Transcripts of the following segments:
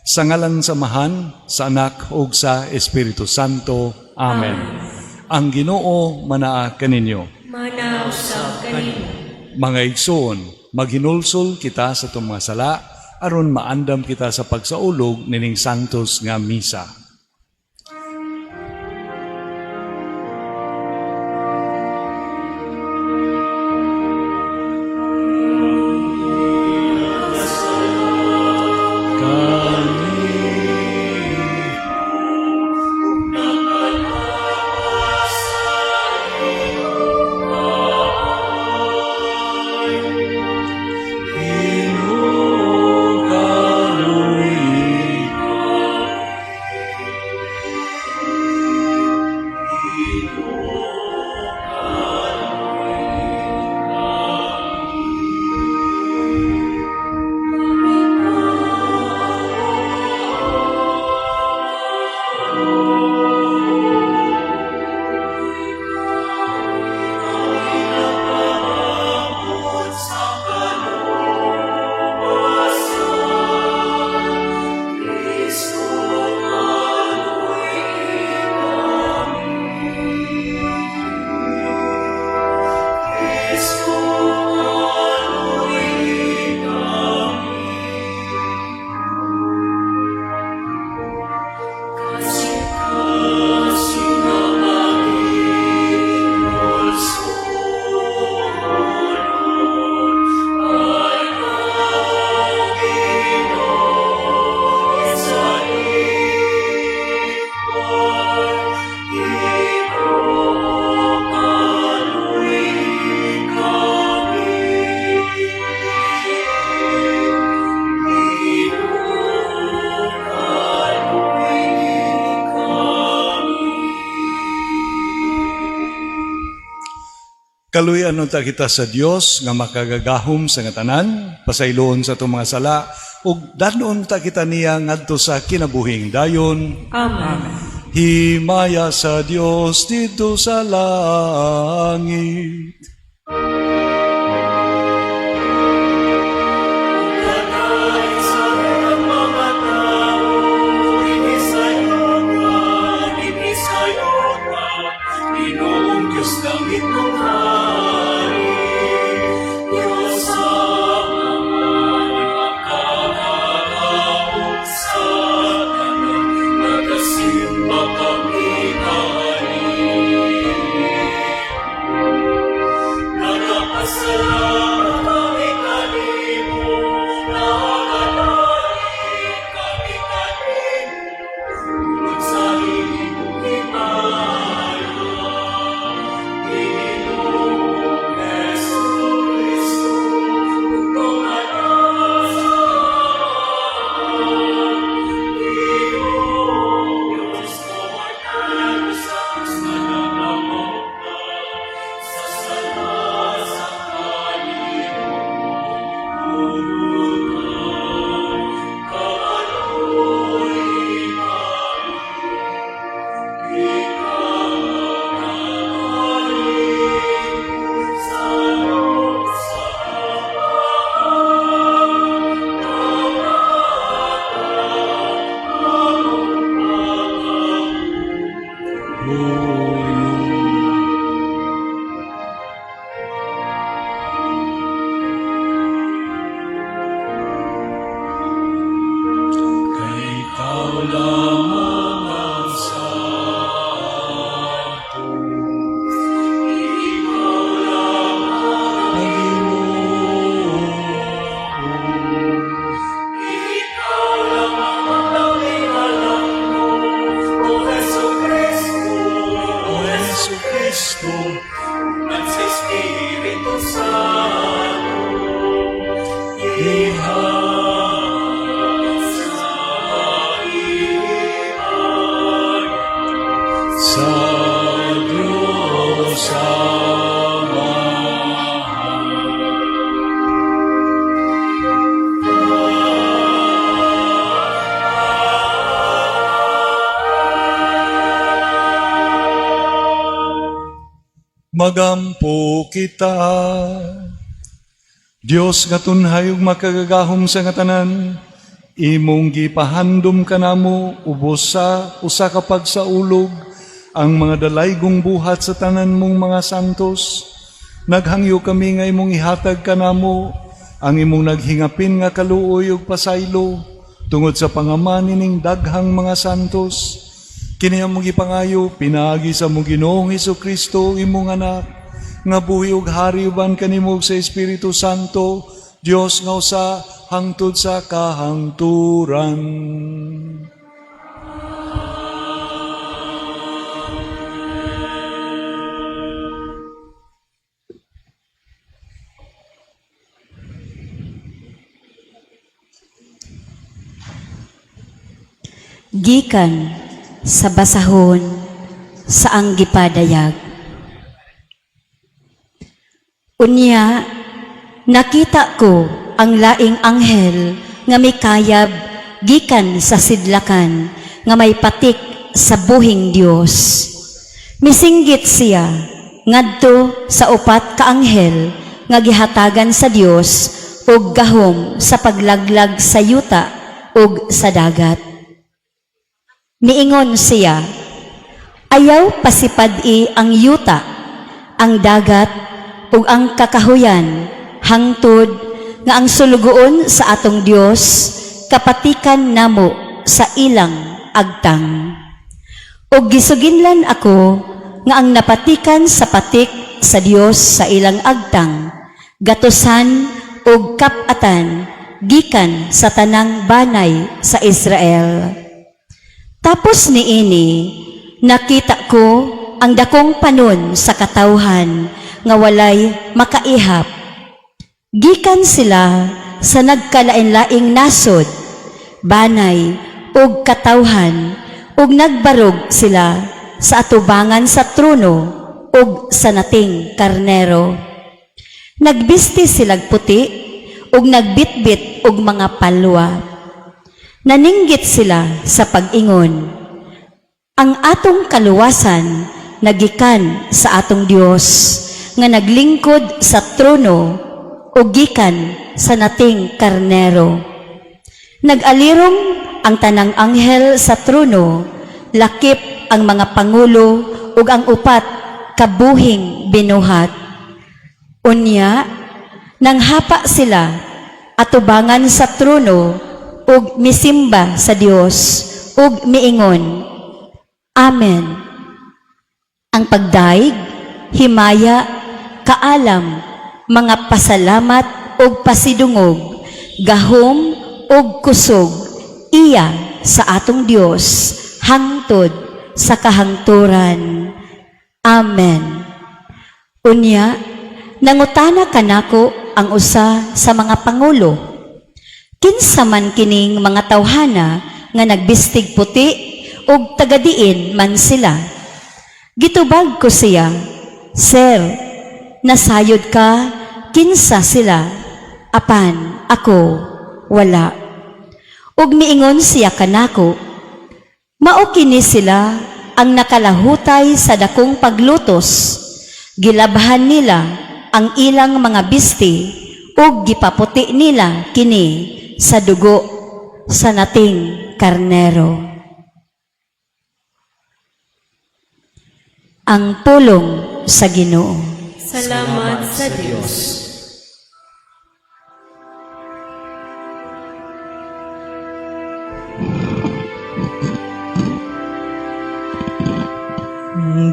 Sa ngalan samahan, sa Anak ug sa Espiritu Santo. Amen. Ang Ginoo manaa kaninyo. Manaw sa kanimo. Mga igsoon, maghinulsol kita sa itong mga sala, aron maandam kita sa pagsaulog nining santos nga misa. Kaluyan ta kita sa Dios nga makagagahom sa nga tanan, pasayloon sa itong mga sala, ug danon ta kita niya ngadto sa kinabuhing dayon. Amen. Himaya sa Dios dito sa langit. Magampo kita, Dios nga tunhay ug makagagahom sa nga tanan, Imong gipahandom kanamo ubos sa usa ka pagsaulog ang mga dalaygong buhat sa tanan mong mga santos. Naghangyo kami nga imong ihatag kanamo ang imong naghingapin nga kaluoy ug pasaylo tungod sa pangaman ning daghang mga santos. Kini among gipangayo pinaagi sa among Ginoong Hesukristo imong anak nga buhi ug hari uban kanimo sa Espiritu Santo, Dios nga usa hangtod sa kahangturan. Gikan sa basahon sa ang gipadayag. Unya, nakita ko ang laing anghel nga may kayab gikan sa sidlakan nga may patik sa buhing Dios. Misinggit siya ngadto sa upat ka anghel nga gihatagan sa Dios ug gahom sa paglaglag sa yuta ug sa dagat. Niingon siya, ayaw pasipad-i ang yuta, ang dagat ug ang kakahuyan hangtod nga ang sulugoon sa atong Dios kapatikan namo sa ilang agtang. Ug gisuginlan ako nga ang napatikan sa patik sa Dios sa ilang agtang, gatusan ug kapatan gikan sa tanang banay sa Israel. Tapos niini, nakita ko ang dakong panon sa katawhan nga walay makaihap. Gikan sila sa nagkalain-laing nasod, banay ug katawhan, ug nagbarog sila sa atubangan sa trono ug sa nating karnero. Nagbisti silag puti ug nagbitbit og mga palwa. Naninggit sila sa pag-ingon, ang atong kaluwasan nagikan sa atong Dios nga naglingkod sa trono o gikan sa nating karnero. Nag-alirong ang tanang anghel sa trono, lakip ang mga pangulo ug ang upat kabuhing binuhat. Unya, nanghapa sila atubangan sa trono ug misimba sa Dios ug miingon, Amen. Ang pagdaig, himaya, kaalam, mga pasalamat ug pasidungog, gahom ug kusog, iya sa atong Dios hangtod sa kahangturan. Amen. Unya, nangutana kanako ang usa sa mga pangulo, kinsa man kining mga tawhana nga nagbistig puti ug tagadiin man sila. Gitubag ko siya, Sir, nasayod ka, kinsa sila? Apan, ako, wala. Ug miingon siya kanako, mao kini sila ang nakalahutay sa dakong paglutos. Gilabhan nila ang ilang mga bisti ug gipaputi nila kini sa dugo sa nating karnero. Ang pulong sa Ginoo. Salamat sa Diyos.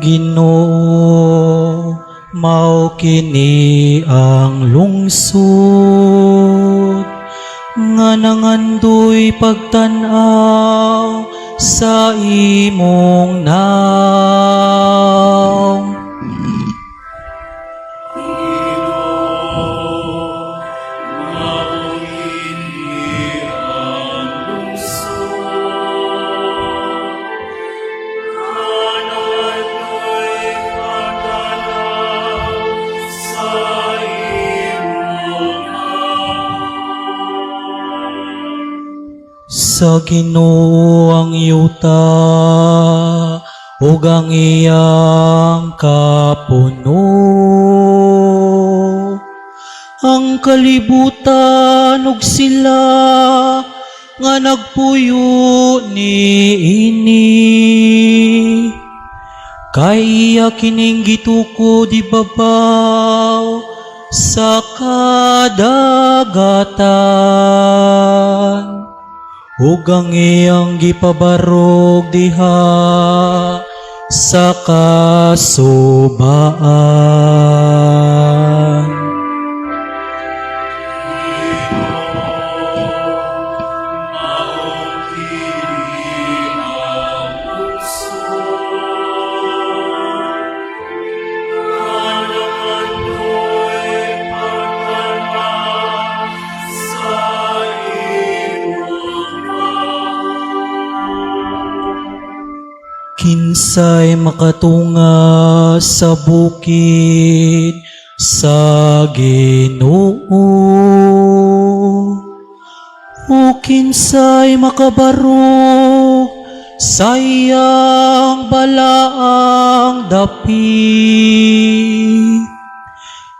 Ginoo, mao kini ang lungsod nga nangandoy pagtan-aw sa imong naw. Sa Ginoo ang yuta ug ang iyang kapuno, ang kalibutan ug sila nga nagpuyo ni ini. Kaya kining gituko di babaw sa kadagatan, ug ang iyang gipabarog diha sa kasubaan. Kinsay makatunga sa bukid sa Ginoo, o kinsay makabarog sa iyang balaang dapit.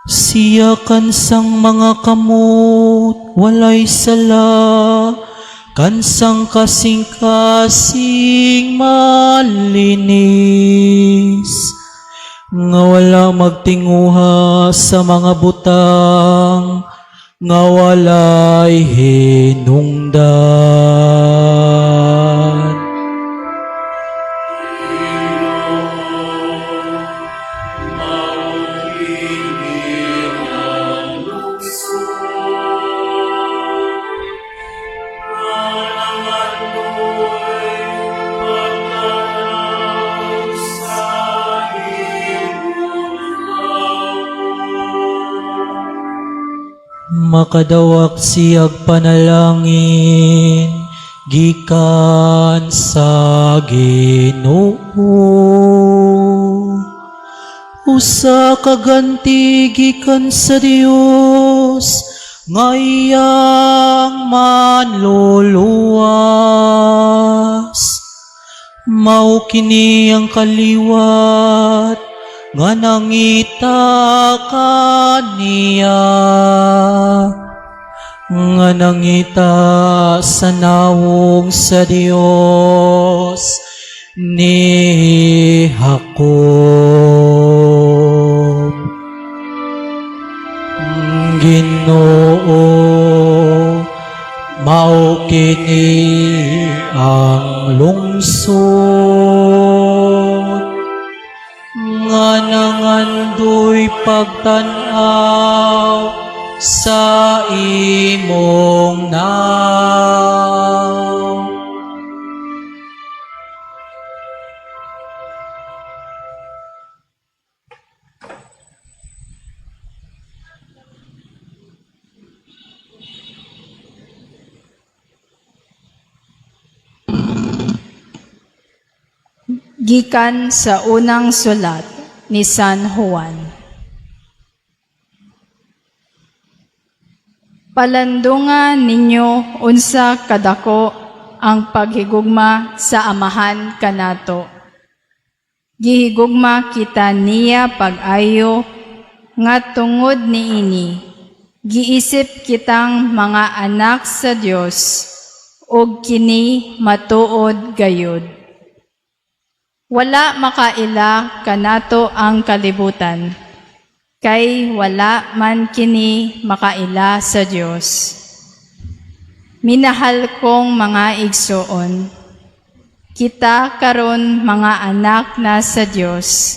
Siya kansang mga kamot walay sala, kansang kasing-kasing malinis, nga wala magtinguha sa mga butang, nga walay hinungdan. Makadawak siyag panalangin gikan sa Ginoo. Usa ka ganti gikan sa Dios nga iyang manluluwas. Mao kini ang kaliwat nga nangita kaniya, nga nangita sa nawong sa Dios ni Jacob. Ginoo, mao kini ang lungsod nga nangandoy pagtan-aw sa imong naw. Gikan sa unang sulat ni San Juan. Palandungan ninyo unsa kadako ang paghigugma sa amahan kanato. Gihigugma kita niya pag-ayo nga tungod niini. Giisip kitang mga anak sa Dios ug kini matuod gayud. Wala makaila kanato ang kalibutan, kay wala man kini makaila sa Dios. Minahal kong mga igsoon, kita karon mga anak na sa Dios,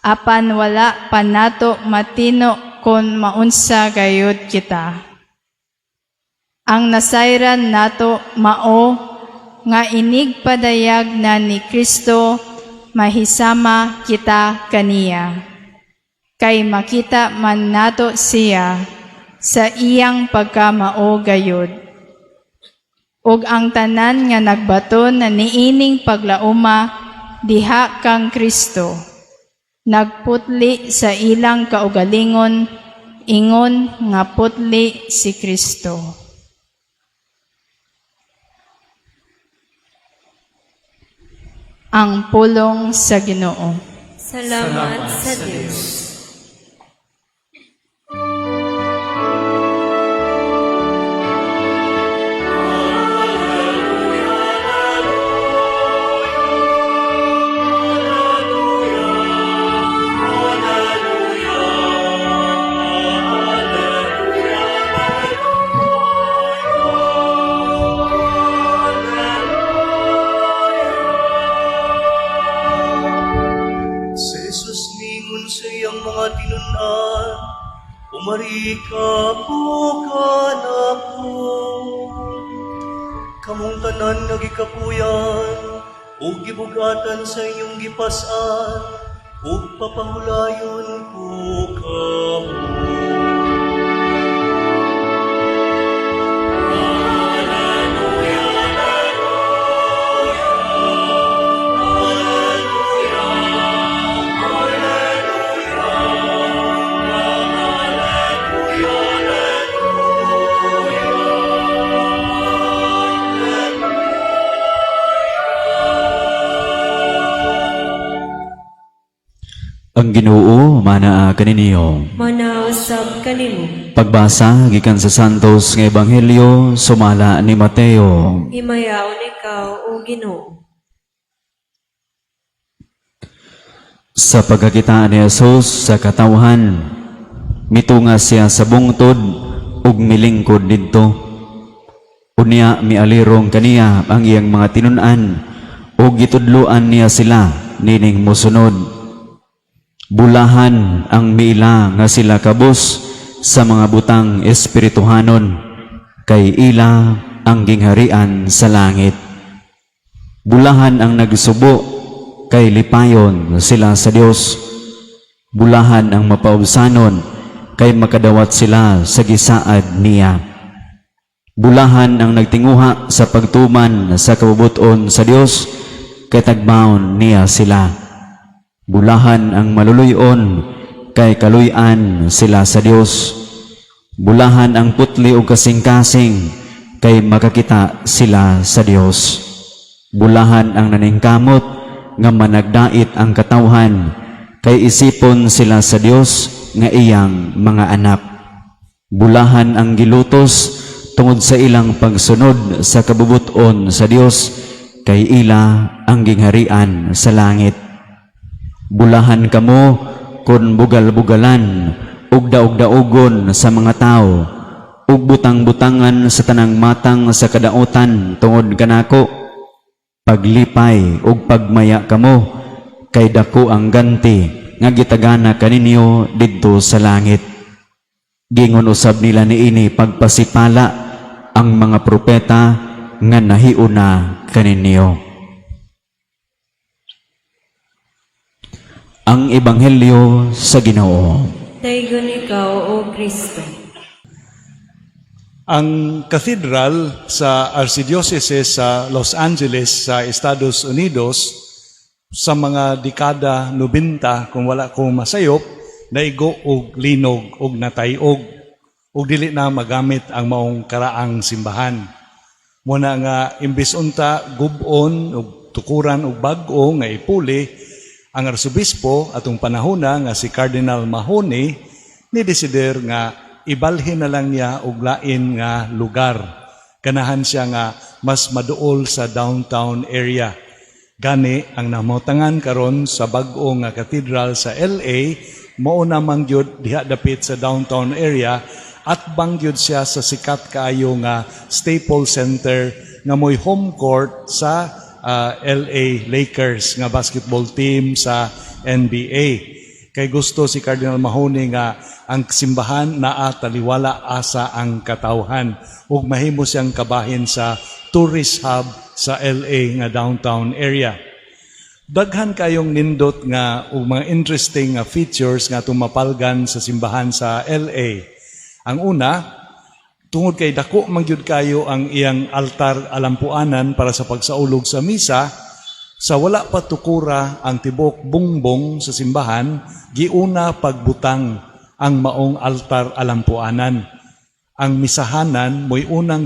apan wala pa nato matino kon maunsa gayud kita. Ang nasayran nato mao nga inig padayag na ni Kristo mahisama kita kaniya. Kay makita man nato siya sa iyang pagkamao gayud. Ug ang tanan nga nagbaton na niining paglauma diha kang Kristo. Nagputli sa ilang kaugalingon, ingon nga putli si Kristo. Ang pulong sa Ginoo. Salamat sa Diyos. tinunan, umari ka bukan ako. Kamong tanan nga gikapuyan, ug gibugatan sa inyong gipasan, ug papahulayon ko kamo. Ang Ginoo manaa kaninyo. Manausab kanimo. Pagbasa gikan sa Santos nga Ebanghelyo sumala ni Mateo. Himayaon ikaw, O Ginoo. Sa pagkakita ni Jesus sa katawhan, mitunga siya sa bungtod ug milingkod didto. Unya mialirong kaniya ang iyang mga tinunan ug gitudloan niya sila nining mosunod. Bulahan ang miila nga sila kabus sa mga butang espirituhanon, kay ila ang gingharian sa langit. Bulahan ang nagsubo, kay lipayon sila sa Dios. Bulahan ang mapaubsanon, kay makadawat sila sa gisaad niya. Bulahan ang nagtinguha sa pagtuman sa kabubuton sa Dios, kay tagbaon niya sila. Bulahan ang maluluyon, kay kaluyan sila sa Dios. Bulahan ang putli o kasing-kasing, kay makakita sila sa Dios. Bulahan ang naningkamot, nga managdait ang katawhan, kay isipon sila sa Dios nga iyang mga anak. Bulahan ang gilutos, tungod sa ilang pagsunod sa kabubuton sa Dios, kay ila ang gingharian sa langit. Bulahan kamo kun bugal-bugalan ug daog-daogon sa mga tao ug butang-butangan sa tanang matang sa kadautan tungod kanako. Paglipay ug pagmaya kamo, kay dako ang ganti nga gitagana kaninyo didto sa langit. Gingon usab nila niini pagpasipala ang mga propeta nga nahiuna kaninyo. Ang Ebanghelyo sa Ginoo. Daygon ikaw, O Kristo. Ang cathedral sa Archdiocese sa Los Angeles sa Estados Unidos sa mga dekada 90 kung wala ko masayop, naigo og linog og natayog ug dili na magamit ang maong karaang simbahan. Muna nga imbis unta gubon ug tukuran og bag-o nga ipuli, ang arsobispo atong panahona nga si Cardinal Mahoney ni desider nga ibalhin na lang niya og lain nga lugar. Ganahan siya nga mas maduol sa downtown area. Gani ang namotangan karon sa bag-o nga cathedral sa LA, mao na mangyud diha dapit sa downtown area at bangyud siya sa sikat kaayo nga Staples Center nga moy home court sa LA Lakers nga basketball team sa NBA. Kay gusto si Cardinal Mahoney nga ang simbahan naa taliwala asa ang katawhan ug mahimo siyang kabahin sa tourist hub sa LA nga downtown area. Daghan kayong nindot nga ug mga interesting nga features nga tumapalgan sa simbahan sa LA. Ang una, tungod kay dako mangyud kayo ang iyang altar alampuanan para sa pagsaulog sa misa, sa wala pa tukura ang tibok bungbong sa simbahan, giuna pagbutang ang maong altar alampuanan. Ang misahanan mo'y unang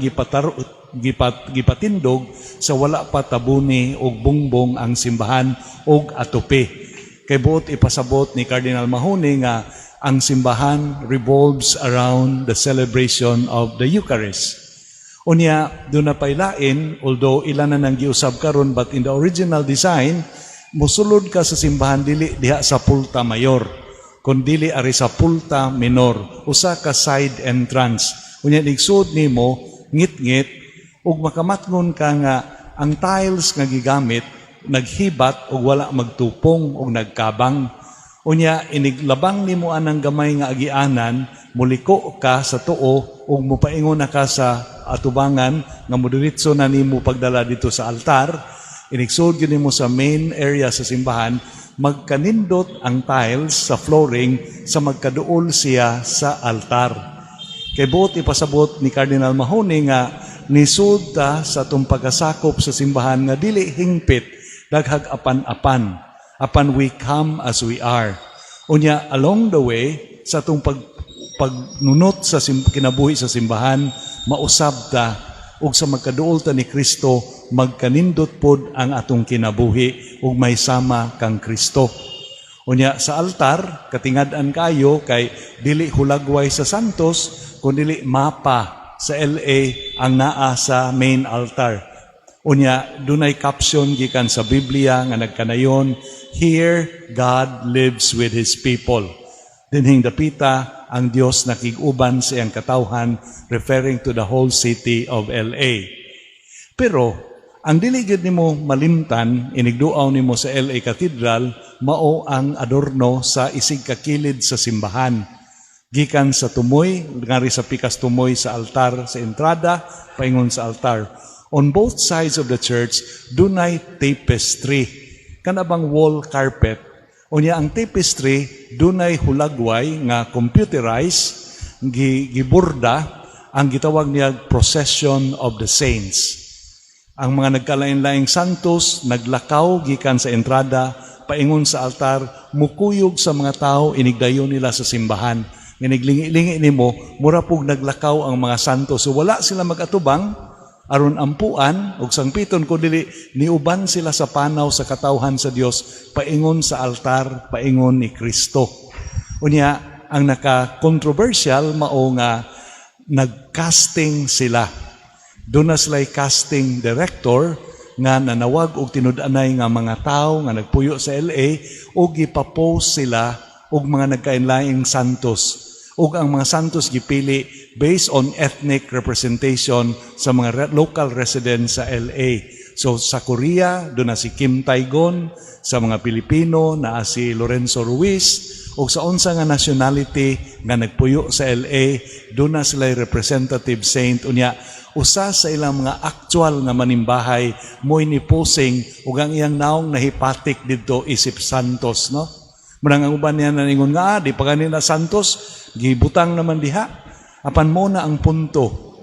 gipatindog sa wala pa tabuni og bungbong ang simbahan og atupi. Kay buot ipasabot ni Cardinal Mahoney nga ang simbahan revolves around the celebration of the Eucharist. Unya, doon na pailain, although ilan na nang giusab karon, but in the original design, musulod ka sa simbahan dili diha sa pulta mayor, kundi ari sa pulta minor, usa ka side entrance. Unya, nigsud nimo, ngit-ngit, ug makamatngon ka nga ang tiles nga gigamit, naghibat ug wala magtupong ug nagkabang. Unya, iniglabang nimo anang gamay nga agianan, muliko ka sa tuo, ug mupaingon na ka sa atubangan, nga mudiritso na nimo pagdala dito sa altar, inigsud gyud nimo sa main area sa simbahan, magkanindot ang tiles sa flooring sa magkaduol siya sa altar. Kay buot ipasabot ni Cardinal Mahoney nga nisud ta sa atong pagkasakop sa simbahan nga dili hingpit, daghag apan-apan. Apan we come as we are. Unya, along the way, sa atong pagnunot sa kinabuhi sa simbahan, mausab ta, ug sa magkaduol ta ni Kristo, magkanindot pod ang atong kinabuhi, ug may sama kang Kristo. Unya, sa altar, katingad-an kayo, kay dili hulagway sa santos, kung dili mapa sa LA ang naa sa main altar. Unya, dunay caption gikan sa Biblia nga nagkanayon, "Here God lives with His people." Dinhing dapita ang Dios nakig-uban sa iyang katawhan, referring to the whole city of LA. Pero ang dili gyud nimo malimtan, inigduaw nimo sa LA Cathedral, mao ang adorno sa isig kakilid sa simbahan. Gikan sa tumoy, ngari sa pikas tumoy sa altar sa entrada, paingon sa altar. On both sides of the church, dunay tapestry. Kanabang wall carpet. Unya ang tapestry, dunay hulagway nga computerized, giburda, ang gitawag niya Procession of the Saints. Ang mga nagkalain-laing santos, naglakaw gikan sa entrada, paingon sa altar, mukuyog sa mga tao, inigdayon nila sa simbahan. Nginiglingi-lingi nimo, mura pug naglakaw ang mga santos. So wala sila magatubang, aron ampuan ug sangpiton ko dili niuban sila sa panaw sa katawhan sa Dios, paingon sa altar, paingon ni Kristo. Unya, ang naka-controversial mao nga nagcasting sila. Doon na sila'y casting director nga nanawag og tinud-anay nga mga tao nga nagpuyo sa LA ug gipapose sila og mga nagkainlaing santos. Ug ang mga santos gipili based on ethnic representation sa mga local residents sa LA. So sa Korea, doon na si Kim Tae-gon, sa mga Pilipino na si Lorenzo Ruiz, ug sa unsa nga nationality nga nagpuyo sa LA, doon na sila representative saint. Unya, usa sa ilang mga actual nga manimbahay mo'y ni posing ug ang iyang naong nahipatik didto isip santos, no? Murang ang uban niya naningon nga, di pa kanina santos, gibutang naman diha. Apan mo na ang punto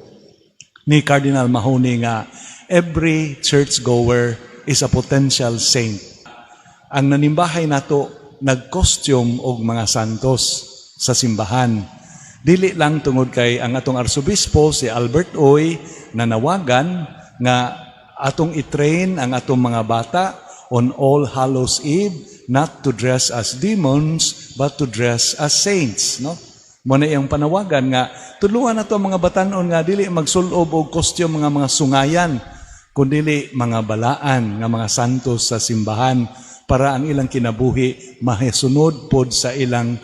ni Cardinal Mahoney nga every churchgoer is a potential saint. Ang nanimbahay nato nag-costume og mga santos sa simbahan. Dili lang tungod kay ang atong arsobispo si Albert Oy nanawagan nga atong i-train ang atong mga bata on All Hallows Eve not to dress as demons but to dress as saints, no? Muna iyang panawagan nga tuluan nato ang mga batanon nga dili magsulob og costume mga sungayan, kundi mga balaan nga mga santos sa simbahan para ang ilang kinabuhi mahisunod pod sa ilang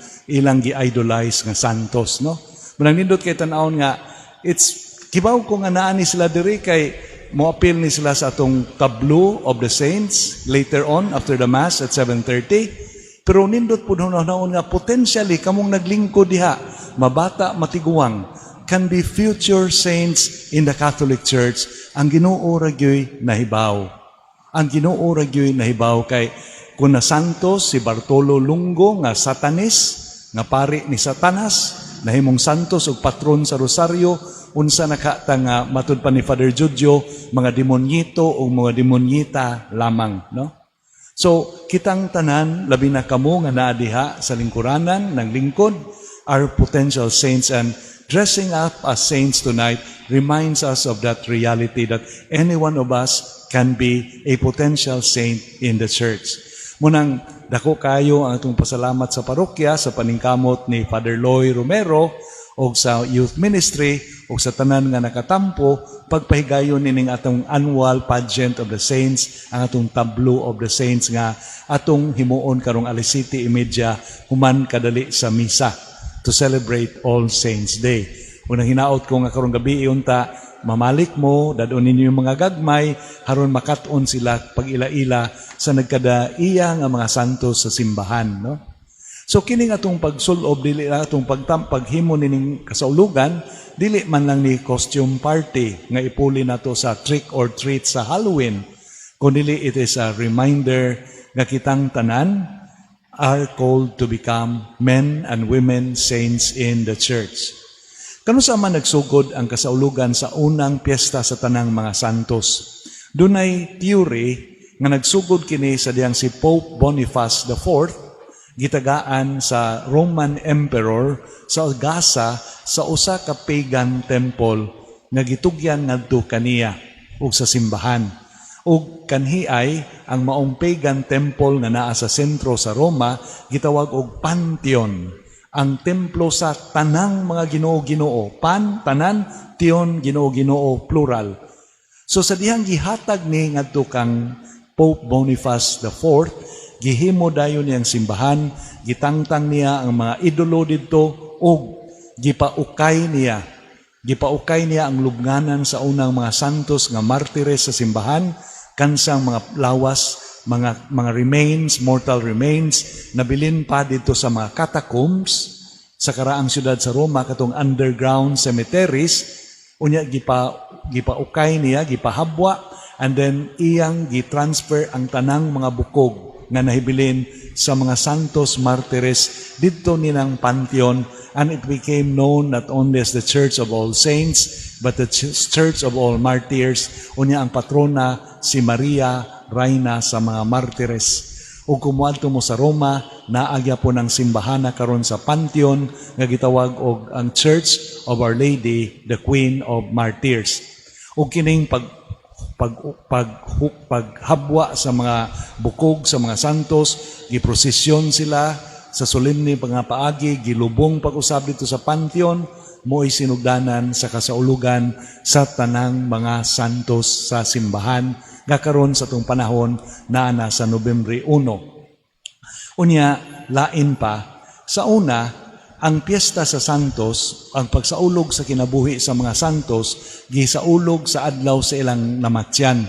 gi-idolize nga santos, no? Munang nindot kay tan-awon nga it's kibaw ko nga naa ni sila diri kay mo-appeal ni sila sa atong tableau of the saints later on after the mass at 7:30. Pero nindot po noon nga potentially kamong naglingkod diha, mabata, matiguang, can be future saints in the Catholic Church. Ang Ginoo ra gyoy nahibaw. Ang Ginoo ra gyoy nahibaw kay kun na santos si Bartolo Lungo nga Satanis, nga pari ni Satanas, nahimong santos ug patron sa Rosario, unsa nakata nga matud pa ni Father Jojo, mga demonyito o mga demonyita lamang, no? So, kitang tanan, labi na kamo nga naa diha sa lingkuranan ng lingkod, are potential saints, and dressing up as saints tonight reminds us of that reality that any one of us can be a potential saint in the church. Munang dako kayo ang atong pasalamat sa parokya sa paningkamot ni Father Loy Romero o sa youth ministry o sa tanan nga nakatampo pagpahigayon nining atong annual pageant of the saints, ang atong tableau of the saints nga atong himuon karong 7:30 human kadali sa misa to celebrate All Saints Day. Unang hinaot ko nga karong gabi unta mamalik mo, dadon ninyo yung mga gagmay, haron makaton sila pag ila-ila sa nagkadaiya nga mga santos sa simbahan, no? So kining atong pagsulob, dili na atong paghimo nining kasaulugan, dili man lang ni costume party nga ipuli nato sa trick or treat sa Halloween, kundi it is a reminder nga kitang tanan are called to become men and women saints in the church. Kano sa man nagsugod ang kasaulugan sa unang piyesta sa tanang mga santos? Dunay theory nga nagsugod kini sa diyang si Pope Boniface IV, gitagaan sa Roman Emperor sa Gaza sa usa ka pagan temple nga gitugyan ngadto kaniya ug sa simbahan. Ug kanhi ay ang maong pagan temple nga naa sa sentro sa Roma gitawag og Pantheon, ang templo sa tanang mga Ginoo-Ginoo. Tanan, tion, Ginoo-Ginoo, plural. So sa dihang gihatag ni ngadto kang Pope Boniface IV, gihimo dayon niyang simbahan, gitangtang niya ang mga idolo didto ug gipaukay niya ang lubnganan sa unang mga santos nga martires sa simbahan kansang mga lawas, mga remains, mortal remains nabilin pa dito sa mga catacombs sa karaang syudad sa Roma katong underground cemeteries. Unya gipaukay niya, gipahabwa, and then iyang gitransfer ang tanang mga bukog nga nahibilin sa mga santos martires didto nilang Pantheon, and it became known not only as the Church of All Saints but the Church of All Martyrs. Unya ang patrona si Maria, Rayna sa mga martires. Ug kumuadto mo sa Roma, naagya po ng simbahana karon sa Pantheon nga gitawag og ang Church of Our Lady, the Queen of Martyrs. Ug kining paghabwa sa mga bukog sa mga santos, giprosesyon sila sa solemne pangapaagi, gilubong pag-usab dito sa Pantheon, mo'y sinugdanan sa kasaulugan sa tanang mga santos sa simbahan nga karon sa tong panahon na sa Nobyembre 1. Unya, lain pa, sa una, ang piyesta sa santos, ang pagsaulog sa kinabuhi sa mga santos, gisaulog sa adlaw sa ilang namatyan.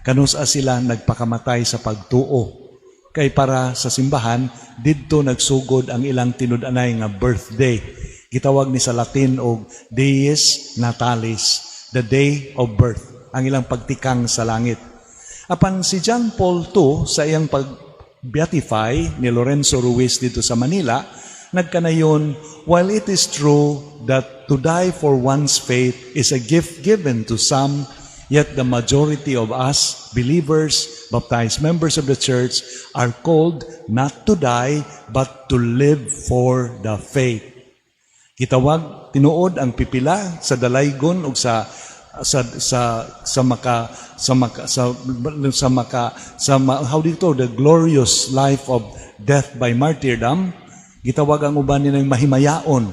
Kanusa sila nagpakamatay sa pagtuo. Kay para sa simbahan, didto nagsugod ang ilang tinud-anay nga birthday. Gitawag ni sa Latin og Dies Natalis, the day of birth, ang ilang pagtikang sa langit. Apan si John Paul II sa iyang pag-beatify ni Lorenzo Ruiz dito sa Manila, nagkanayon, while it is true that to die for one's faith is a gift given to some, yet the majority of us, believers, baptized members of the church, are called not to die, but to live for the faith. Gitawag tinuod ang pipila sa dalaygon ug the glorious life of death by martyrdom. Gitawag ang uban nila mahimayaon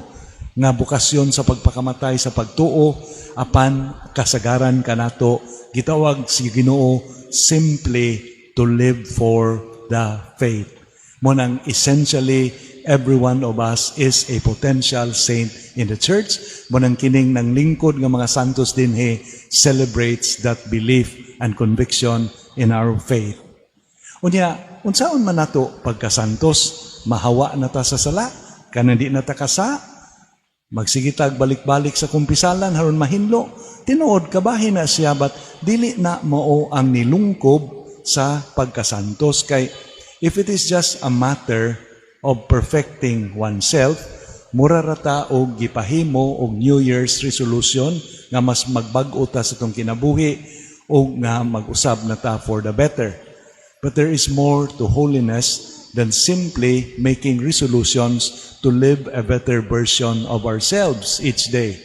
nga bukasyon sa pagpakamatay sa pagtuo apan kasagaran kanato. Gitawag si Ginoo simply to live for the faith. Mo nang essentially every one of us is a potential saint in the church. Munang kining ng lingkod ng mga santos dinhi celebrates that belief and conviction in our faith. Unya, unsaon man nato pagkasantos? Mahawa na ta sa sala? Kana di na ta kasa? Magsigitag balik-balik sa kumpisalan haron mahinlo? Tinuod kabahin na siya bat dili na mao ang nilungkob sa pagkasantos. Kay if it is just a matter of perfecting oneself, mura rata og gipahimo og New Year's resolution nga mas magbag-o ta sa tong kinabuhi o nga mag-usab na ta for the better. But there is more to holiness than simply making resolutions to live a better version of ourselves each day.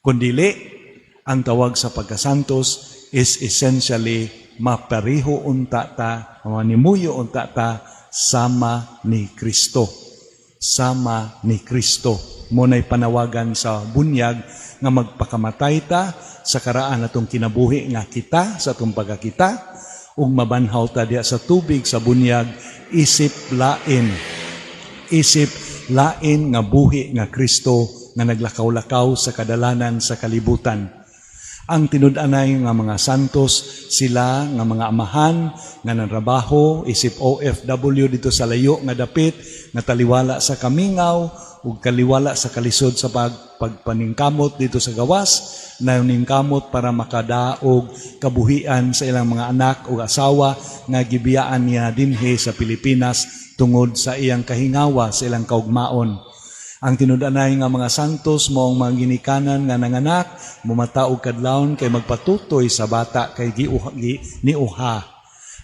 Kundili, ang tawag sa pagkasantos is essentially mapariho unta ta, manimuyo unta ta sama ni Kristo. Sama ni Kristo. Muna'y panawagan sa bunyag nga magpakamatay ta sa karaan atong kinabuhi nga kita sa atong pagkakita ug mabanhaw ta diha sa tubig sa bunyag isip lain nga buhi nga Kristo nga naglakaw-lakaw sa kadalanan sa kalibutan. Ang tinud-anay nga mga santos, sila nga mga amahan nga nanrabaho, isip OFW dito sa layo nga dapit, nga taliwala sa kamingaw, ug kaliwala sa kalisod sa pagpaningkamot dito sa gawas, na ningkamot para makadaog kabuhian sa ilang mga anak o asawa nga gibiyaan niya dinhi sa Pilipinas tungod sa iyang kahingawa sa ilang kaugmaon. Ang tinud-anay nga mga santos mo ang mga ginikanan nga nanganak, mumataog kadlawon kay magpatutoy sa bata kay niuha.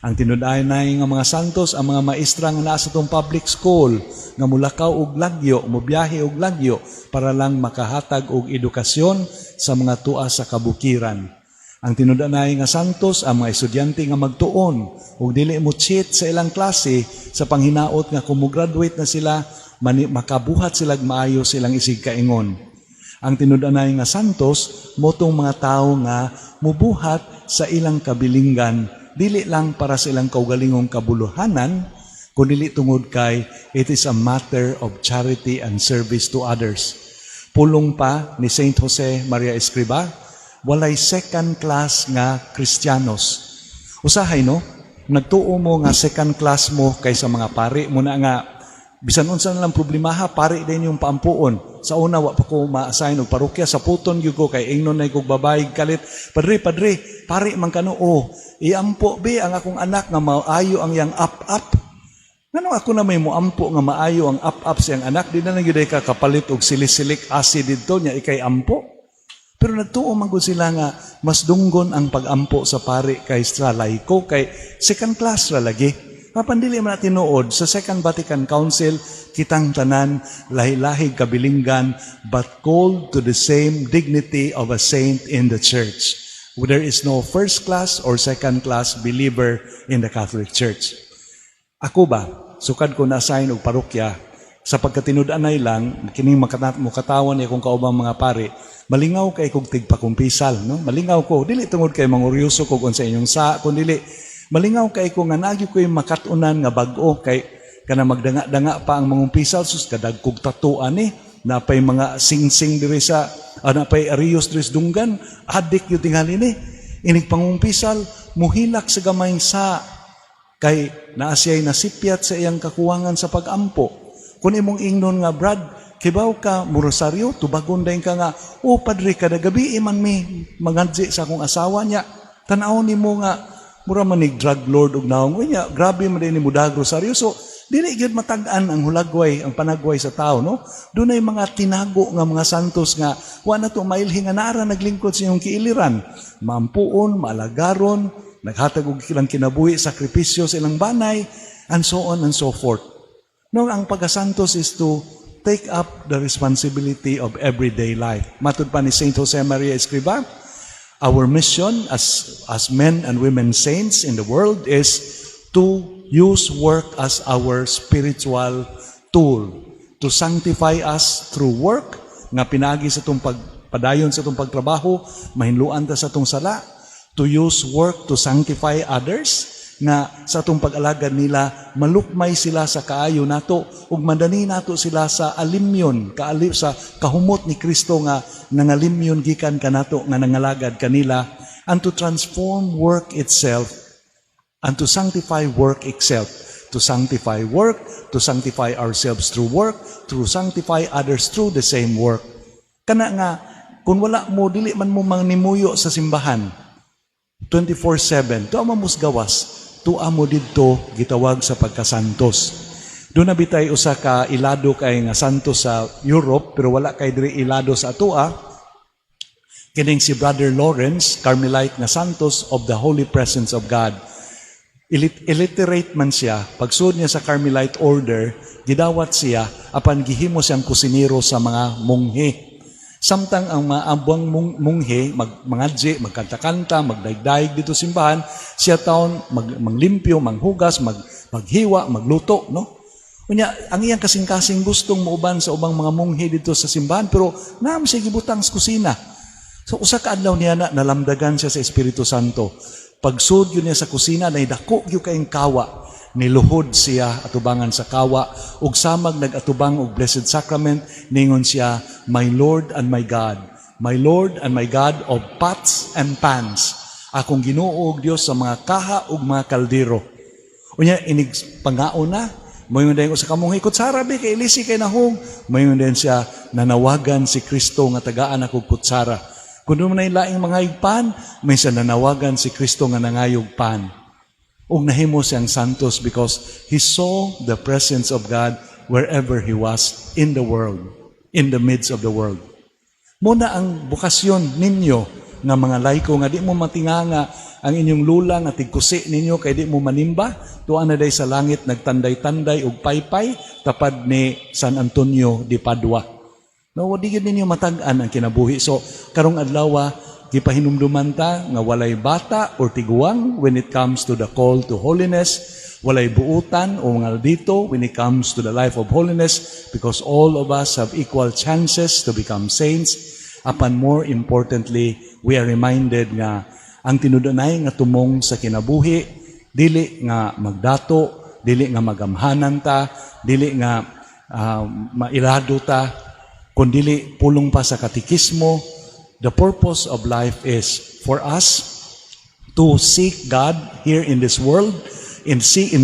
Ang tinud-anay nga mga santos ang mga maestra nga naa sa tong public school nga mulakaw og lagyo, mobiyahe og lagyo para lang makahatag og edukasyon sa mga tua sa kabukiran. Ang tinud-anay nga santos ang mga estudyante nga magtuon ug dili mo cheat sa ilang klase sa panghinaot nga kung graduate na sila makabuhat sila maayo silang isig kaingon. Ang tinud-anay nga santos motong mga tawo nga mubuhat sa ilang kabilinggan dili lang para sa ilang kaugalingong kabuluhanan, kundi tungod kay it is a matter of charity and service to others. Pulong pa ni Saint Jose Maria Escriba, walay second class nga Kristiyanos. Usahay no, nagtuo mo nga second class mo kaysa mga pari mo na nga bisan unsa na lang problemaha, pari din yung paampuon. Sa una, wa pa ko ma-assign og parokya sa puton gyud ko kay ingnon na kog babae kalit. Padre, pari man kano iampo be ang akong anak nga maayo ang yang up. Ngano ako na may moampo nga maayo ang up siyang anak, di na lang gyud ka kapalit og silicylic acid didto nya ikay ampo. Pero nagtuo man gud sila nga mas dunggon ang pagampo sa pari kay sa laiko kay second class ra lagi. Mapandili man natin tinuod sa Second Vatican Council, kitang tanan, lahi-lahi kabilinggan, but called to the same dignity of a saint in the church. There is no first class or second class believer in the Catholic Church. Ako ba, sukad ko na-assign og parokya, sa pagkatinud-anay lang, kining makatawan niya kung kaubang mga pari, malingaw kay kog tigpakumpisal, no? Malingaw ko, dili tungod kay manguryoso ko kung sa inyong kung dili, malingaw kay ko nga nagyo ko'y makatunan nga bag-o kay kana magdanga-danga pa ang mangumpisal sus kadagkog tatuan napay mga sing-sing diri sa napay arios diri dunggan adik yu tingali ni inig pangumpisal muhilak sa gamay sa kay naa siya'y nasipyat sa iyang kakuwangan sa pagampo kun imong ingnon nga brad kibaw ka morosaryo tubagon dayon ka nga padre kada gabi man mi magadji sa akong asawa niya tan-aw nimo nga mura man drug lord og naong unya grabe man din ni mudag rosaryo so dili gyud matag-an ang hulagway ang panagway sa tao no dunay mga tinago nga mga santos nga wa na to mailhi nga nara naglingkod sa iyong kiiliran maampuon maalagaron naghatag og ilang kinabuhi sakripisyo sa ilang banay and so on and so forth no ang pagkasantos is to take up the responsibility of everyday life matud pa ni Saint Jose Maria Escriba. Our mission as men and women saints in the world is to use work as our spiritual tool, to sanctify us through work, nga pinagi sa itong padayon sa itong pagtrabaho, mahinluan ta sa itong sala, to use work to sanctify others, nga sa itong pag-alagad nila, malukmay sila sa kaayo nato, ug madani nato sila sa alimyon, sa kahumot ni Kristo nga nangalimyon gikan kanato nga nangalagad kanila, and to transform work itself, and to sanctify work itself, to sanctify work, to sanctify ourselves through work, to sanctify others through the same work. Kana nga, kung wala mo, dili man mo mangnimuyo sa simbahan, 24/7, tuwa mamusgawas, tuwa mo didto gitawag sa pagkasantos. Doon na bitay usa ka ilado kay nga santos sa Europe pero wala kay diri ilado sa atua. Kining si Brother Lawrence, Carmelite nga santos of the Holy Presence of God. Illiterate man siya, pagsud niya sa Carmelite order, gidawat siya apan gihimo siyang kusinero sa mga monghe. Samtang ang maabang munghe, mangadji, magkanta-kanta, magdaigdaig dito simbahan, siya taon manglimpyo, manghugas, maghiwa, magluto, no? Unya, ang iyang kasing-kasing gustong mauban sa ubang mga munghe dito sa simbahan, pero naam siya gibutang sa kusina. So, usa ka adlaw niya nalamdagan siya sa Espiritu Santo. Pagsud yun niya sa kusina, naidako yun kayong kawa. Niluhod siya atubangan sa kawa, ug samag nagatubang og Blessed Sacrament, ningon siya, My Lord and my God of pots and pans, akong Ginoo ug Dios sa mga kaha ug mga kaldero. Unya inig pangao na, mayon din ko sa kamong kutsara be kay ilisi kay nahong, mayon din siya nanawagan si Kristo nga tagaan ako kutsara. Kun man laing mga igpan, may siya nanawagan si Kristo nga nangayog pan. Ug nahimo siyang santos because he saw the presence of God wherever he was in the world, in the midst of the world. Muna ang bukasyon ninyo nga mga laiko nga di mo matinganga ang inyong lula nga tigkusi ninyo kay di mo manimba, tuan na day sa langit nagtanday-tanday og paypay tapad ni San Antonio de Padua. No, di gyud ninyo matag-an ang kinabuhi. So karong adlaw gipahinumduman ta nga walay bata or tiguang when it comes to the call to holiness, walay buutan o mga dito when it comes to the life of holiness, because all of us have equal chances to become saints. Apan more importantly, we are reminded nga ang tinudunay nga tumong sa kinabuhi, dili nga magdato, dili nga magamhanan ta, dili nga mairado ta, kundili pulong pa sa katikismo. The purpose of life is for us to seek God here in this world. In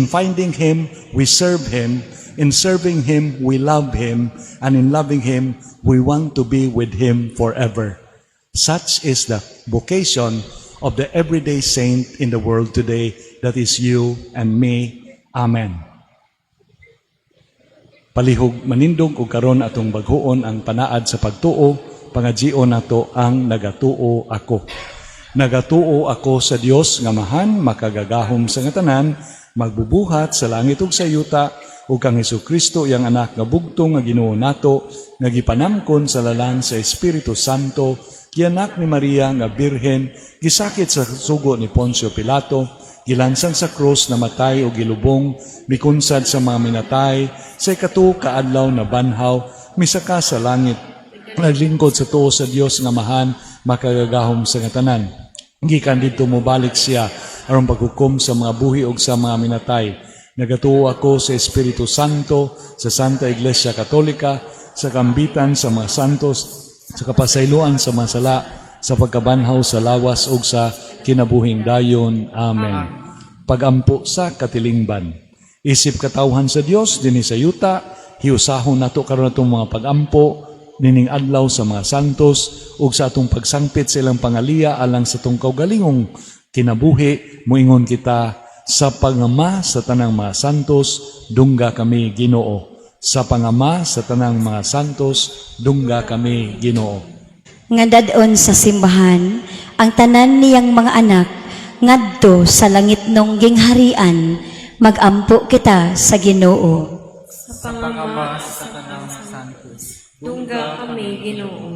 finding Him, we serve Him. In serving Him, we love Him. And in loving Him, we want to be with Him forever. Such is the vocation of the everyday saint in the world today. That is you and me. Amen. Palihog manindog ug karon atong baghuon ang panaad sa pagtuo. Pangadjion nato ang nagatuo ako. Nagatuo ako sa Dios nga mahan, makagagahom sa nga tanan, magbubuhat sa langit ug sa yuta, ug kang Hesukristo iyang anak nga bugtong nga Ginoo nato, nga gipanamkon sa lalan sa Espiritu Santo, gianak ni Maria nga birhen, gisakit sa sugo ni Poncio Pilato, gilansang sa krus, namatay o gilubong, mikunsad sa mga minatay, sa ikatu kaadlaw na banhaw, misaka sa langit, naglingkod sa tuo sa Dios nga mahan, makagagahom sa nga tanan. Gikan dito mobalik siya aron paghukom sa mga buhi ug sa mga minatay. Nagatuo ako sa Espiritu Santo, sa Santa Iglesia Katolika, sa kambitan sa mga santos, sa kapasayloan sa mga sala, sa pagkabanhaw sa lawas ug sa kinabuhing dayon. Amen. Pagampo sa katilingban. Isip katawhan sa Dios dinhi sa yuta, hiusahon nato karon natong mga pagampo nining adlaw sa mga santos ug sa atong pagsangpit sa ilang pangaliya alang sa atong kaugalingong kinabuhi, moingon kita sa pangama sa tanang mga santos, dungga kami Ginoo. Sa pangama sa tanang mga santos, dungga kami Ginoo. Nga dadon sa simbahan, ang tanan niyang mga anak, ngadto sa langit nung gingharian, magampo kita sa Ginoo. Sa pangama sa tanang santos, dungga kami Ginoo.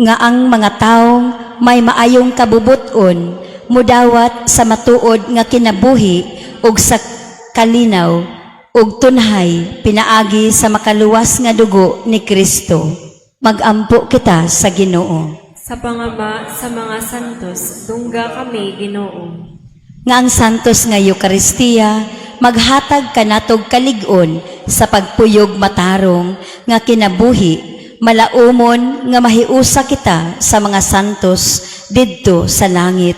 Nga ang mga taong may maayong kabubuton, mudawat sa matuod nga kinabuhi ug sa kalinaw ug tunhay pinaagi sa makaluwas nga dugo ni Kristo. Magampo kita sa Ginoo. Sa pangama sa mga santos, dungga kami Ginoo. Nga ang santos nga Eukaristiya, maghatag kanatog kalig-on sa pagpuyog matarong nga kinabuhi, malaumon nga mahiusa kita sa mga santos didto sa langit.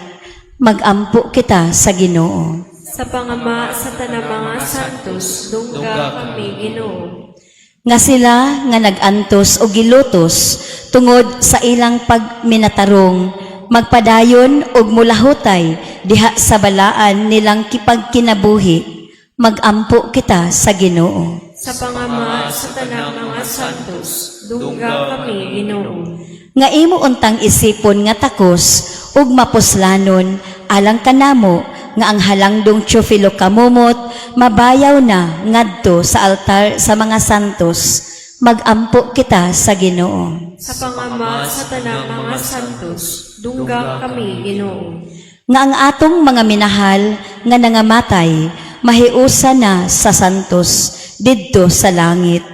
Magampo kita sa Ginoo. Sa pangama sa tanang mga santos, dungga kami Ginoo. Nga sila nga nagantos o gilutos tungod sa ilang pagminatarong, magpadayon og mulahutay diha sa balaan nilang kipagkinabuhi. Magampo kita sa Ginoo. Sa pangama sa tanang mga santos, dungga kami Ginoo. Nga imo untang isipon nga takos ug mapuslanon alang kanamo nga ang halangdong Teofilo kamumot mabayaw na ngadto sa altar sa mga santos. Magampo kita sa Ginoo. Sa pangama sa tanang mga santos, dungga kami Ginoo. Nga ang atong mga minahal nga nangamatay mahiusa na sa santos didto sa langit.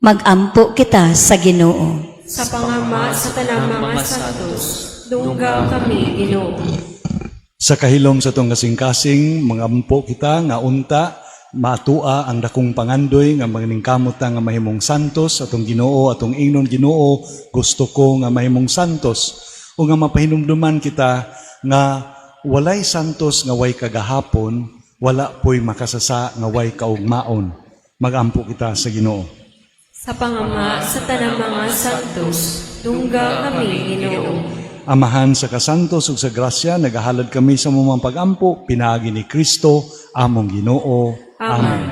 Magampo kita sa Ginoo. Sa pangama sa tanang mga santos, dungga kami Ginoo. Sa kahilom sa tong kasing-kasing, mangampo kita nga unta, matua ang dakong pangandoy nga maningkamot ta nga mahimong santos, atong Ginoo, atong ingnon Ginoo, gusto ko nga mahimong santos. O nga mapahinumduman kita nga walay santos nga way kagahapon, wala po'y makasasa nga way kaugmaon. Magampo kita sa Ginoo. Sa pangama sa tanang mga santos, dungga kami Ginoo. Amahan sa kasantos ug sa grasya, nagahalad kami sa mumang pagampo, pinaagi ni Kristo, among Ginoo. Amen.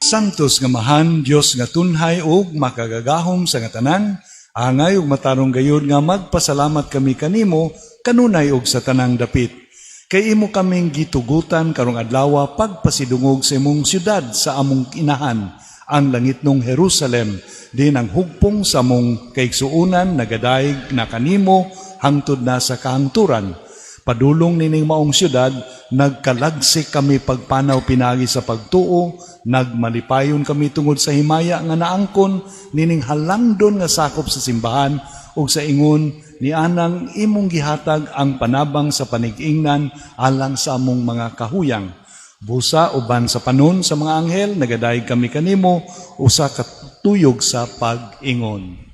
Santos nga mahan, Dios nga tunhay ug makagagahom sa nga tanan, angay ug matarong gayud nga magpasalamat kami kanimo kanunay ug sa tanang dapit. Kay imo kaming gitugutan karong adlaw pagpasidungog sa imong syudad sa among inahan, ang langitnong Jerusalem, din ang hugpong sa among kaigsuunan nagadayeg na kanimo hangtod na sa kahangturan. Padulong nining maong syudad, nagkalagsik kami pagpanaw pinagi sa pagtuo, nagmalipayon kami tungod sa himaya nga naangkon, nining halangdon nga sakop sa simbahan, ug sa ingon, ni anang imong gihatag ang panabang sa panig-ingnan alang sa among mga kahuyang. Busa uban sa panon sa mga anghel, nagadayeg kami kanimo, usa ka tuyog sa pag-ingon.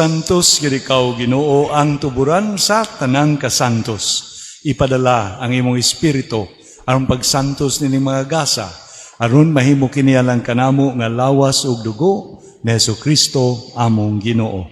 Santos gid ikaw Ginoo ang tuburan sa tanang kasantos. Ipadala ang imong espiritu aron pagsantos nining mga gasa aron mahimo kini alang kanamo nga lawas ug dugo ni Hesukristo among Ginoo.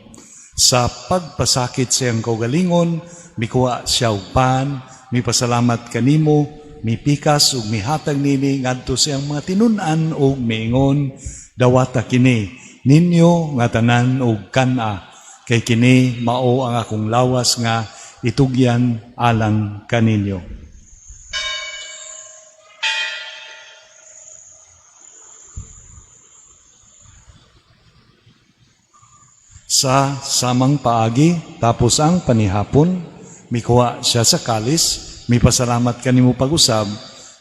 Sa pagpasakit sa iyang kaugalingon, mikuha siya og pan, mipasalamat kanimo, mipikas ug mihatag nini ngadto sa iyang mga tinun-an ug miingon, dawata kini ninyo nga tanan og kana, kay kini mao ang akong lawas nga itugyan alang kaninyo. Sa samang paagi, tapos ang panihapon, mikuha siya sa kalis, mipasalamat kanimo pag-usab,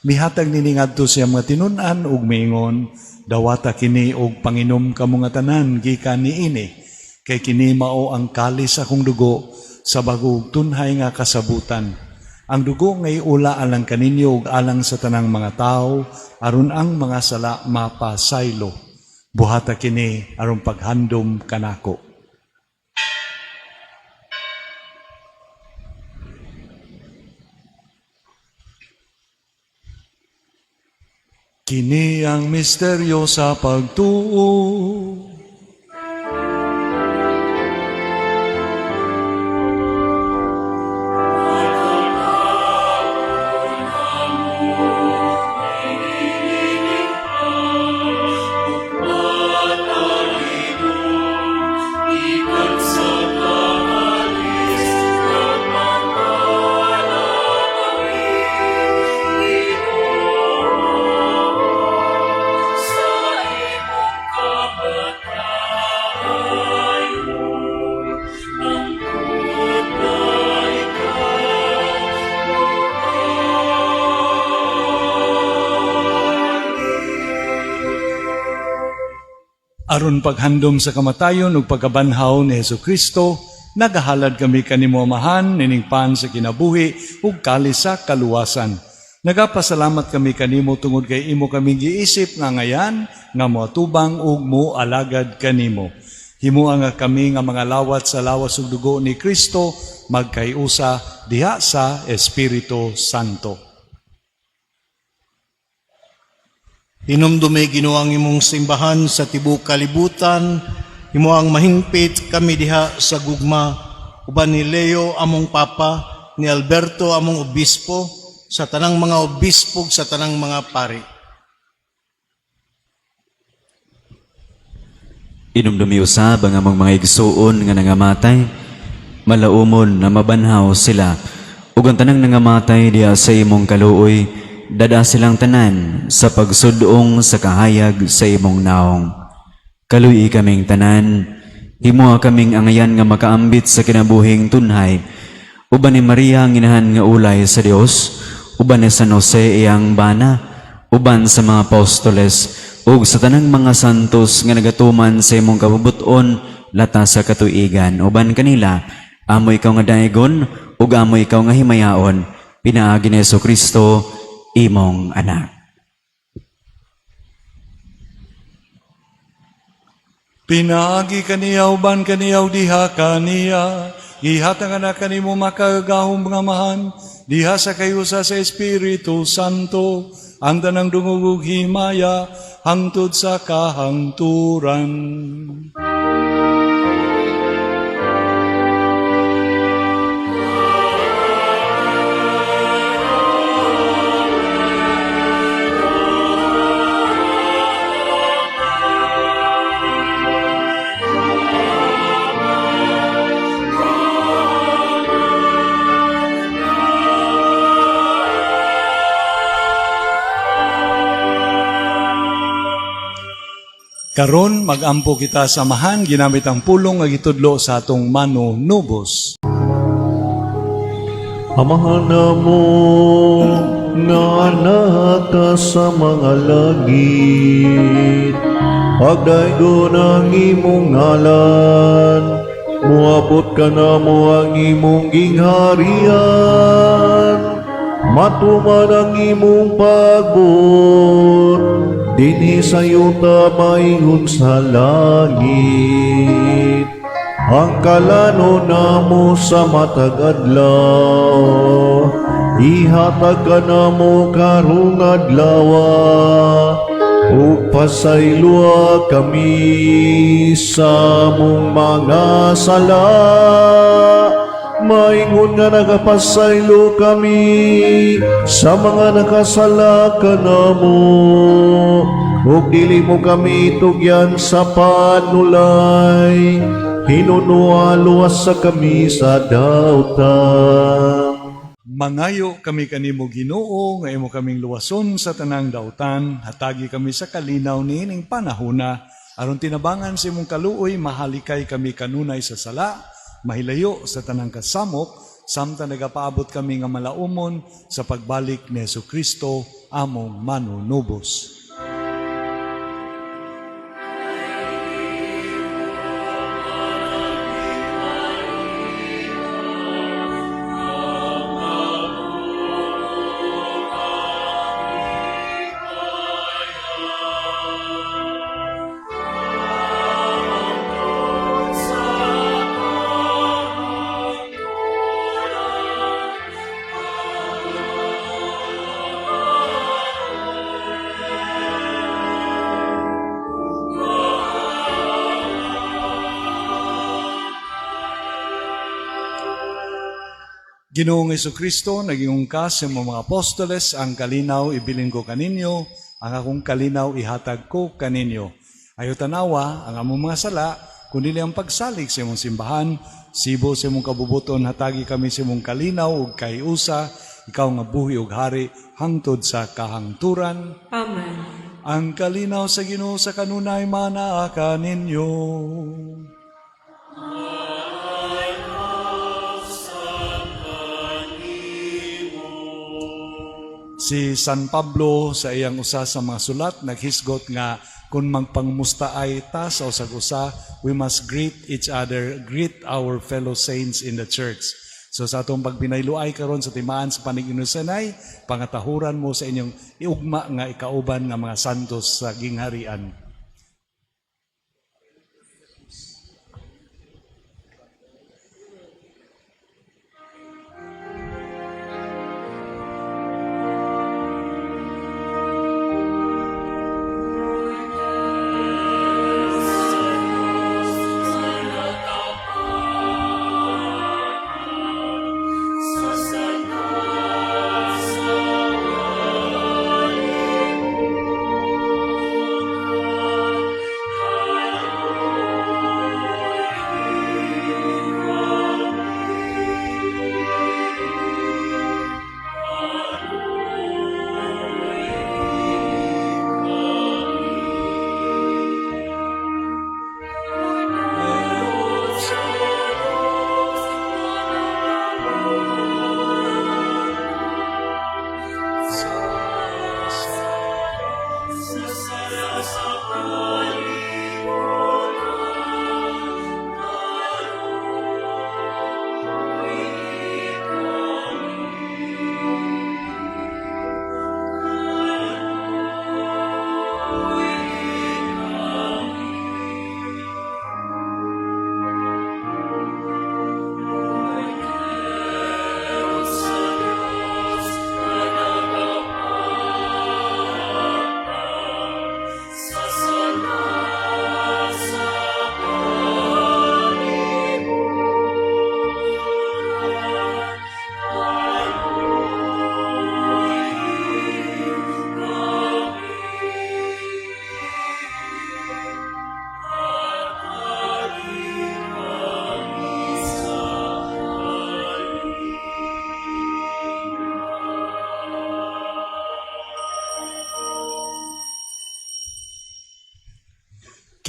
mihatag nini ngadto siya mga tinun-an ug miingon, dawata kini og panginom kamo nga tanan gikan niini, kay kini mao ang kalis akong dugo sa bagong tunhay nga kasabutan. Ang dugo ngay ula alang kaninyo ug alang sa tanang mga tao aron ang mga sala mapasaylo. Buhata kini aron paghandom kanako. Kini ang misteryo sa pagtuo. Aron paghandom sa kamatayon ug pagkabanhaw ni Hesukristo, nagahalad kami kanimo amahan, niningpan sa kinabuhi ug kalis sa kaluwasan. Nagapasalamat kami kanimo tungod kay imo kami giisip nga ngayan nga moatubang ug moalagad kanimo. Himuang nga kami nga mga lawat sa lawas ug dugo ni Kristo magkayusa diha sa Espiritu Santo. Hinumdumi Ginoo ang imong simbahan sa tibuok kalibutan, imo ang mahingpit kami diha sa gugma, uban ni Leo among papa, ni Alberto among obispo, sa tanang mga obispo sa tanang mga pari. Inumdumi usab ang among mga igsuon nga nangamatay, malaumon na mabanhaw sila, ug ang tanang nangamatay diha sa imong kaluoy, dada silang tanan sa pagsudong sa kahayag sa imong naong. Kaluy kaming tanan, himoa kaming angayan nga makaambit sa kinabuhing tunhay, uban ni Maria ang inahan nga ulay sa Dios, uban ni San Jose iyang bana, uban sa mga apostoles, ug sa tanang mga santos nga nagatuman sa imong kabubuton lata sa katuigan, uban kanila, amo ikaw nga daegon, ug amo ikaw nga himayaon, pinaagi ni Jesucristo, imong anak. Pinaagi kaniya uban kaniyaw diha kaniya, gihatang anak kanimo makagahom nga mahan, diha sa kayusa sa Espiritu Santo, ang tanang dungog ug himaya, hangtod sa kahangturan. Karon magampo kita samahan ginamit ang pulong nga gitudlo sa atong manunubos. Amahan mo nga anak ka sa mga langit, pagdaygon ang imong ngalan, muabot ka na mo ang imong gingharian, matuman ang imong pagbot, dinhi sa yuta maingon sa langit. Ang kalano namo sa matag adlaw, ihatag ka namo karong adlawa, ug pasaylua kami sa mong mga sala. Maingon nga nagapasaylo kami sa mga nakasala ka namo, ug dili mo kami tugyan sa panulay, hinunua luwas sa kami sa dautan. Mangayo kami kanimo Ginoo nga imo kaming luwason sa tanang dautan, hatagi kami sa kalinaw niining panahona, aron tinabangan sa imong kaluoy, mahalikay kami kanunay sa sala, mahilayo sa tanang kasamok, samtang nagapaabot kami nga malaumon sa pagbalik ni Jesucristo among manunubos. Ginoong Jesucristo, naging ungkas sa mga apostoles, ang kalinaw ibilin ko kaninyo, ang akong kalinaw ihatag ko kaninyo. Ayaw tanawa ang among mga sala, kundi ang pagsalig sa imong simbahan, sibo sa imong kabubuton, hatagi kami sa imong kalinaw ug kayusa, ikaw nga buhi ug hari, hangtod sa kahangturan. Amen. Ang kalinaw sa Ginoo sa kanunay manaa kaninyo. Si San Pablo sa iyang usa sa mga sulat naghisgot nga kung magpangmusta ay ta sa usag usa, we must greet each other, greet our fellow saints in the church. So sa atong pagpinayloay karon sa timaan sa Paniginusanay, pangatahuran mo sa inyong iugma nga ikauban nga mga santos sa gingharian.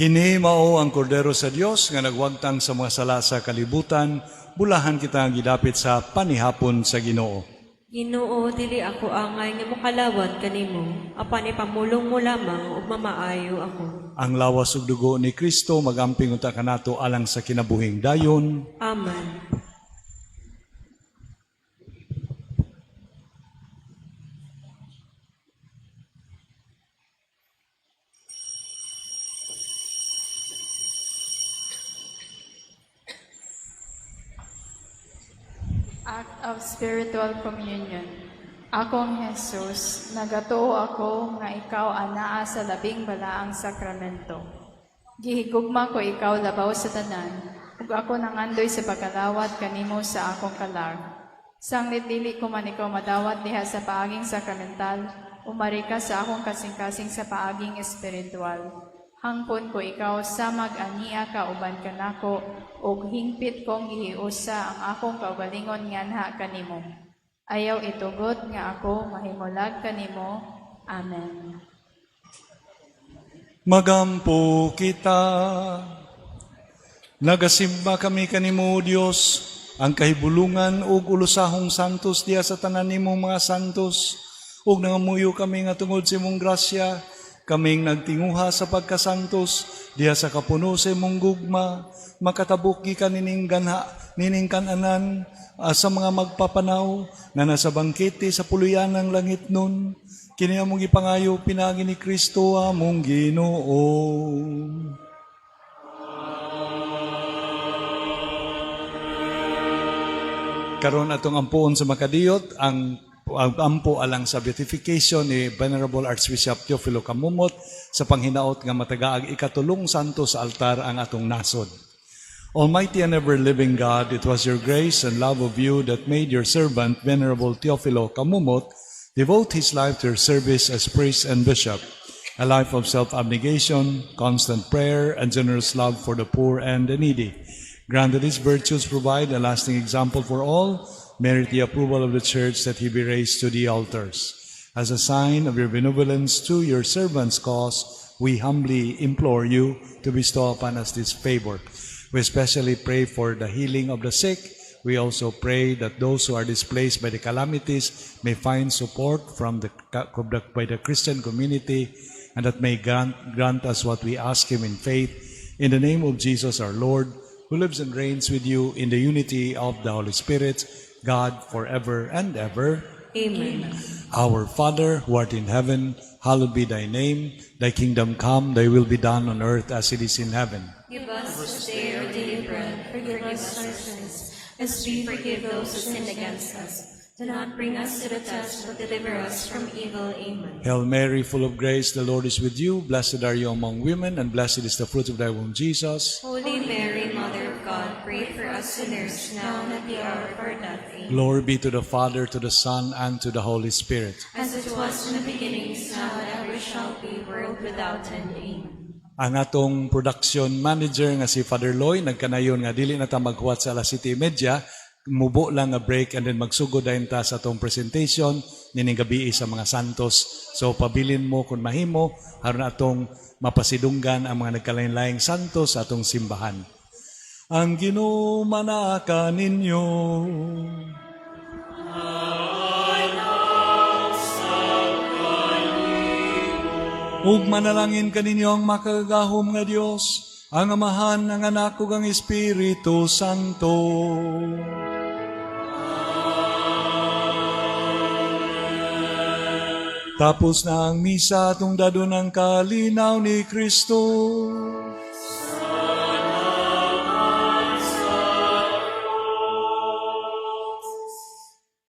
Kini mao ang kordero sa Dios nga nagwagtang sa mga sala sa kalibutan, bulahan kita ang gidapit sa panihapon sa Ginoo. Ginoo, dili ako angay nga mokalawat kanimo, apan ipamulong mo lamang ug mamaayo ako. Ang lawas ug dugo ni Kristo magamping unta kanato alang sa kinabuhing dayon. Amen. Act of Spiritual Communion. Akong Jesus, nagatuo ako nga ikaw anaa sa labing balaang sakramento. Gihigugma ko ikaw labaw sa tanan, ug ako nangandoy sa pagkalawat kanimo sa akong kalag. Sanglit dili ko man ikaw madawat diha sa paaging sakramental, umari ka sa akong kasing-kasing sa paaging espiritual. Hangpon ko ikaw sa mag-ania ka uban kanako ug hingpit kong gihiusa ang akong kaugalingon nganha kanimo. Ayaw itugot nga ako mahimulag kanimo. Amen. Magampo kita. Nagasimba kami kanimo, Dios, ang kahibulungan ug ulusahong santos diha sa tanan nimong mga santos, ug nangamuyo kami nga tungod sa imong grasya, kaming nagtinguha sa pagkasantos diha sa kapuno sa imong gugma, makatabok gikan nining ganha nining kananan sa mga magpapanaw nga nasa bangkete sa puluyan ng langit nun. Kini among ipangayo pinagi ni Kristo among Ginoo. Karon atong ampuon sa makadiyot ang ampo alang sa beatification ni Venerable Archbishop Teofilo Camumot sa panghinaot nga matagaag ikatulong santo sa altar ang atong nasod. Almighty and ever-living God, it was your grace and love of you that made your servant Venerable Teofilo Camumot devote his life to your service as priest and bishop, a life of self-abnegation, constant prayer, and generous love for the poor and the needy. Grant that these virtues provide a lasting example for all, merit the approval of the Church that he be raised to the altars. As a sign of your benevolence to your servant's cause, we humbly implore you to bestow upon us this favor. We especially pray for the healing of the sick, We also pray that those who are displaced by the calamities may find support from by the Christian community, and that may grant us what we ask Him in faith. In the name of Jesus our Lord, who lives and reigns with you in the unity of the Holy Spirit, God forever and ever. Amen. Our Father, who art in heaven, hallowed be thy name. Thy kingdom come, thy will be done on earth as it is in heaven. Give us this day our daily bread. Forgive us our sins, as we forgive those who sin against us. Do not bring us to the test, but deliver us from evil. Amen. Hail Mary, full of grace, the Lord is with you. Blessed are you among women, and blessed is the fruit of thy womb, Jesus. Holy Mary, Mother of God, pray for us sinners, now and at the hour of our death. Amen. Glory be to the Father, to the Son, and to the Holy Spirit. As it was in the beginning, is now, and ever shall be, world without end. Amen. Ang atong production manager nga si Father Loy, nagkanayon nga dili na ta maghuwat sa alas 7:30, mubo lang nga break and then magsugod dayon ta sa atong presentation nining gabi sa mga santos. So pabilin mo kung mahimo aron atong mapasidunggan ang mga nagkalain-laing santos sa atong simbahan. Ang Ginoo manaka ninyo. Ug manalangin kaninyo ang makagahom nga Dios, ang Amahan, ang Anak ug ang Espiritu Santo. Tapos na ang misa atong dadon ng kalinaw ni Kristo.